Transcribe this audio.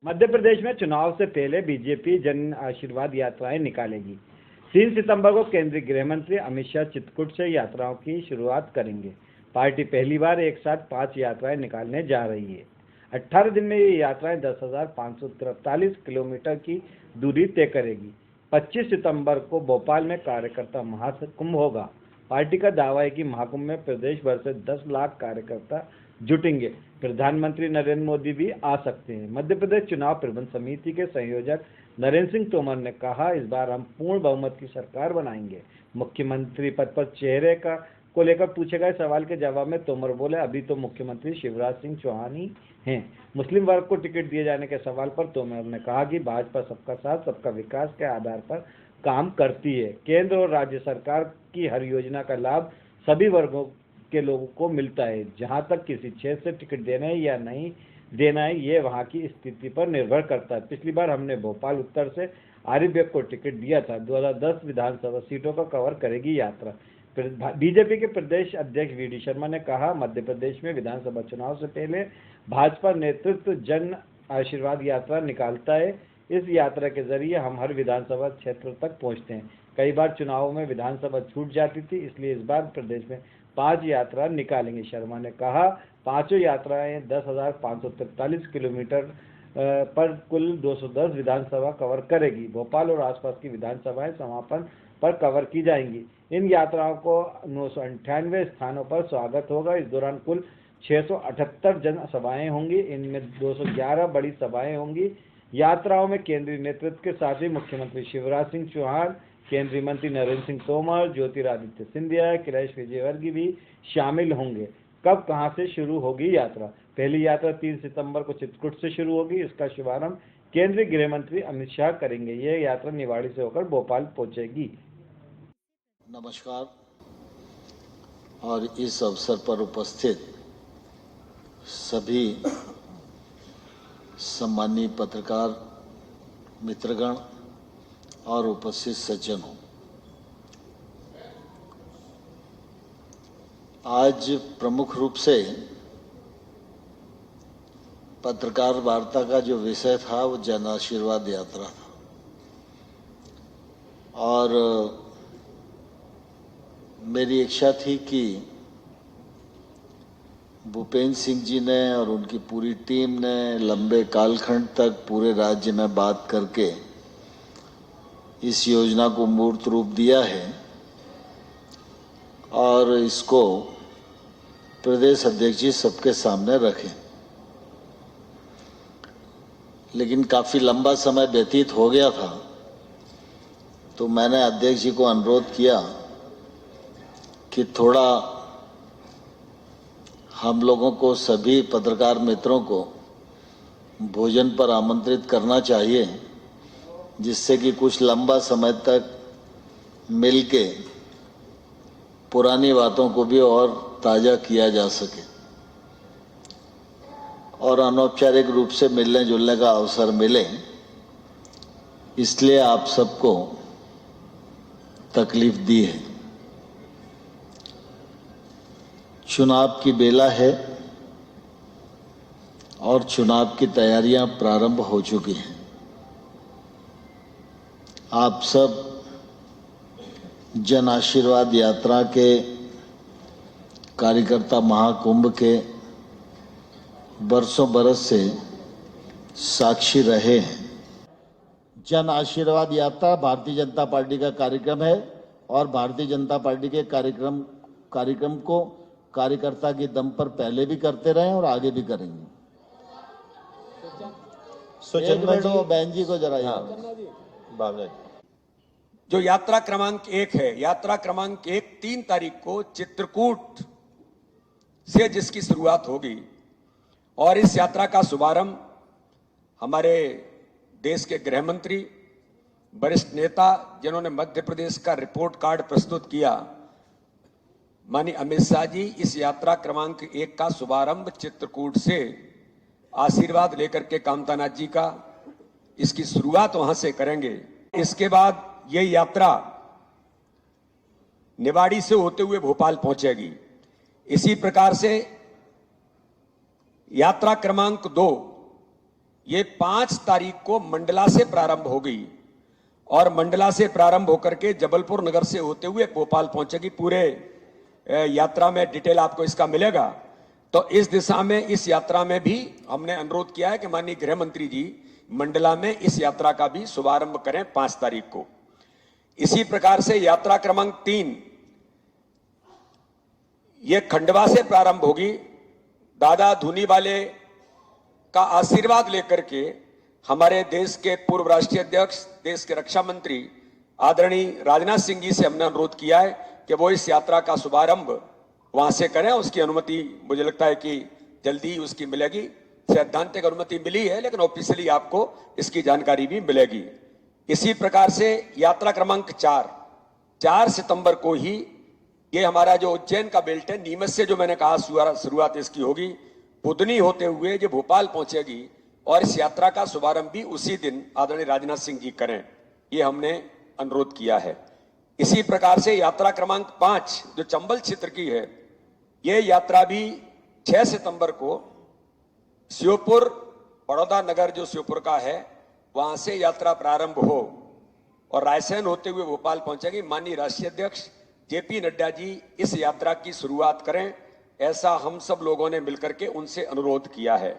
मध्य प्रदेश में चुनाव से पहले बीजेपी जन आशीर्वाद यात्राएं निकालेगी। 3 सितंबर को केंद्रीय गृह मंत्री अमित शाह चित्रकूट से यात्राओं की शुरुआत करेंगे। पार्टी पहली बार एक साथ 5 यात्राएं निकालने जा रही है। 18 दिन में ये यात्राएं 10,543 किलोमीटर की दूरी तय करेगी। 25 सितंबर को भोपाल में कार्यकर्ता महाकुंभ होगा। पार्टी का दावा है कि महाकुंभ में प्रदेश भर से 10 लाख कार्यकर्ता जुटेंगे। प्रधानमंत्री नरेंद्र मोदी भी आ सकते हैं। मध्य प्रदेश चुनाव प्रबंध समिति के संयोजक नरेंद्र सिंह तोमर ने कहा, इस बार हम पूर्ण बहुमत की सरकार बनाएंगे। मुख्यमंत्री पद पर चेहरे को लेकर पूछे गए सवाल के जवाब में तोमर बोले, अभी तो मुख्यमंत्री शिवराज सिंह चौहान ही हैं। मुस्लिम वर्ग को टिकट दिए जाने के सवाल पर तोमर ने कहा कि भाजपा सबका साथ सबका विकास के आधार पर काम करती है। केंद्र और राज्य सरकार की हर योजना का लाभ सभी वर्गों के लोगों को मिलता है। जहां तक किसी क्षेत्र से टिकट देना है या नहीं देना है, ये वहां की स्थिति पर निर्भर करता है। पिछली बार हमने भोपाल उत्तर से आरिफ बेग को टिकट दिया था। 2010 विधानसभा सीटों का कवर करेगी यात्रा। बीजेपी के प्रदेश अध्यक्ष वी.डी. शर्मा ने कहा, मध्य प्रदेश में विधानसभा चुनाव से पहले भाजपा नेतृत्व जन आशीर्वाद यात्रा निकालता है। इस यात्रा के जरिए हम हर विधानसभा क्षेत्र तक पहुंचते हैं। कई बार चुनावों में विधानसभा छूट जाती थी, इसलिए इस बार प्रदेश में 5 यात्रा निकालेंगे। शर्मा ने कहा, 5 यात्राएं 10,543 किलोमीटर पर कुल 210 विधानसभा कवर करेगी। भोपाल और आसपास की विधानसभाएं समापन पर कवर की जाएंगी। इन यात्राओं को 998 स्थानों पर स्वागत होगा। इस दौरान कुल 678 जनसभाएं होंगी। इनमें 211 बड़ी सभाएं होंगी। यात्राओं में केंद्रीय नेतृत्व के साथ ही मुख्यमंत्री शिवराज सिंह चौहान, केंद्रीय मंत्री नरेंद्र सिंह तोमर, ज्योतिरादित्य सिंधिया, कैलाश विजयवर्गीय भी शामिल होंगे। कब कहां से शुरू होगी यात्रा? पहली यात्रा 3 सितंबर को चित्रकूट से शुरू होगी। इसका शुभारंभ केंद्रीय गृह मंत्री अमित शाह करेंगे। यह यात्रा निवाड़ी से होकर भोपाल पहुंचेगी। नमस्कार। और इस अवसर पर उपस्थित सभी सम्मानीय पत्रकार मित्रगण और उपस्थित सज्जनों, आज प्रमुख रूप से पत्रकार वार्ता का जो विषय था वो जन आशीर्वाद यात्रा था। और मेरी इच्छा थी कि भूपेंद्र सिंह जी ने और उनकी पूरी टीम ने लंबे कालखंड तक पूरे राज्य में बात करके इस योजना को मूर्त रूप दिया है और इसको प्रदेश अध्यक्ष जी सबके सामने रखें। लेकिन काफ़ी लंबा समय व्यतीत हो गया था, तो मैंने अध्यक्ष जी को अनुरोध किया कि थोड़ा हम लोगों को, सभी पत्रकार मित्रों को भोजन पर आमंत्रित करना चाहिए, जिससे कि कुछ लंबा समय तक मिलके पुरानी बातों को भी और ताज़ा किया जा सके और अनौपचारिक रूप से मिलने जुलने का अवसर मिले। इसलिए आप सबको तकलीफ दी है। चुनाव की बेला है और चुनाव की तैयारियां प्रारंभ हो चुकी हैं। आप सब जन आशीर्वाद यात्रा के कार्यकर्ता महाकुंभ के बरसों बरस से साक्षी रहे हैं। जन आशीर्वाद यात्रा भारतीय जनता पार्टी का कार्यक्रम है और भारतीय जनता पार्टी के कार्यक्रम को कार्यकर्ता के दम पर पहले भी करते रहे और आगे भी करेंगे। बहन जी को जरा याद। जो यात्रा क्रमांक 1 है, यात्रा क्रमांक 1 3 तारीख को चित्रकूट से जिसकी शुरुआत होगी और इस यात्रा का शुभारंभ हमारे देश के गृह मंत्री, वरिष्ठ नेता जिन्होंने मध्य प्रदेश का रिपोर्ट कार्ड प्रस्तुत किया, माननीय अमित शाह जी इस यात्रा क्रमांक 1 का शुभारंभ चित्रकूट से आशीर्वाद लेकर के कामतानाथ जी का इसकी शुरुआत वहां से करेंगे। इसके बाद ये यात्रा निवाड़ी से होते हुए भोपाल पहुंचेगी। इसी प्रकार से यात्रा क्रमांक 2 ये 5 तारीख को मंडला से प्रारंभ होगी और मंडला से प्रारंभ होकर के जबलपुर नगर से होते हुए भोपाल पहुंचेगी। पूरे यात्रा में डिटेल आपको इसका मिलेगा। तो इस दिशा में, इस यात्रा में भी हमने अनुरोध किया है कि माननीय गृह मंत्री जी मंडला में इस यात्रा का भी शुभारंभ करें 5 तारीख को। इसी प्रकार से यात्रा क्रमांक 3 ये खंडवा से प्रारंभ होगी। दादा धूनीवाले का आशीर्वाद लेकर के हमारे देश के पूर्व राष्ट्रीय अध्यक्ष, देश के रक्षा मंत्री आदरणीय राजनाथ सिंह जी से हमने अनुरोध किया है कि वो इस यात्रा का शुभारंभ वहां से करें। उसकी अनुमति मुझे लगता है कि जल्दी ही उसकी मिलेगी। सैद्धांतिक अनुमति मिली है, लेकिन ऑफिशियली आपको इसकी जानकारी भी मिलेगी। इसी प्रकार से यात्रा क्रमांक 4 सितंबर को ही ये हमारा जो उज्जैन का बेल्ट है, नीमच से जो मैंने कहा शुरुआत इसकी होगी, बुधनी होते हुए ये भोपाल पहुंचेगी और इस यात्रा का शुभारंभ भी उसी दिन आदरणीय राजनाथ सिंह जी करें, ये हमने अनुरोध किया है। इसी प्रकार से यात्रा क्रमांक 5 जो चंबल क्षेत्र की है, ये यात्रा भी 6 सितंबर को श्योपुर, बड़ौदा नगर जो श्योपुर का है, वहां से यात्रा प्रारंभ हो और रायसेन होते हुए भोपाल पहुंचेगी। माननीय राष्ट्रीय अध्यक्ष जेपी नड्डा जी इस यात्रा की शुरुआत करें, ऐसा हम सब लोगों ने मिलकर के उनसे अनुरोध किया है।